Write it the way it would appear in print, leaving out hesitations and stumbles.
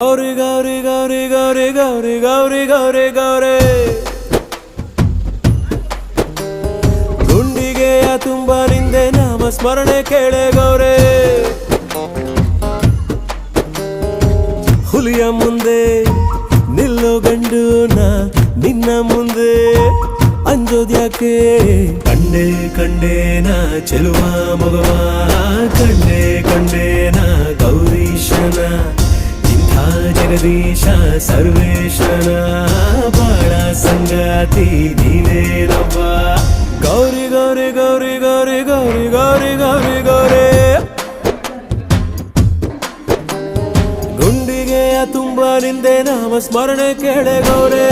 ಗೌರಿ ಗೌರಿ ಗೌರಿ ಗೌರಿ ಗೌರಿ ಗೌರಿ ಗೌರಿ ಗೌರಿ ಗುಂಡಿಗೆಯ ತುಂಬ ನಿಂದೆ ನಾಮ ಸ್ಮರಣೆ ಕೇಳೆ ಗೌರೇ ಹುಲಿಯ ಮುಂದೆ ನಿಲ್ಲೋ ಗಂಡು ನಾ ನಿನ್ನ ಮುಂದೆ ಅಂಜೋದ್ಯಾಕೆ ಕಂಡೆ ಕಂಡೇನ ಚೆಲುವ ಮಗವ ಕಂಡೆ ಕಂಡೇನ ಗೌರೀಶನ ಇಂಥ ಜಗದೀಶ ಸರ್ವೇಶನ ಬಾಳ ಸಂಗಾತಿ ನೀನೇನವ್ವ ಗೌರಿ ಗೌರಿ ಗೌರಿ ಗೌರಿ ಗೌರಿ ಗೌರಿ ಗೌರಿ ಗೌರಿ ಗುಂಡಿಗೆಯ ತುಂಬ ನಿಂದೆ ನಾಮ ಸ್ಮರಣೆ ಕೇಳೆ ಗೌರೇ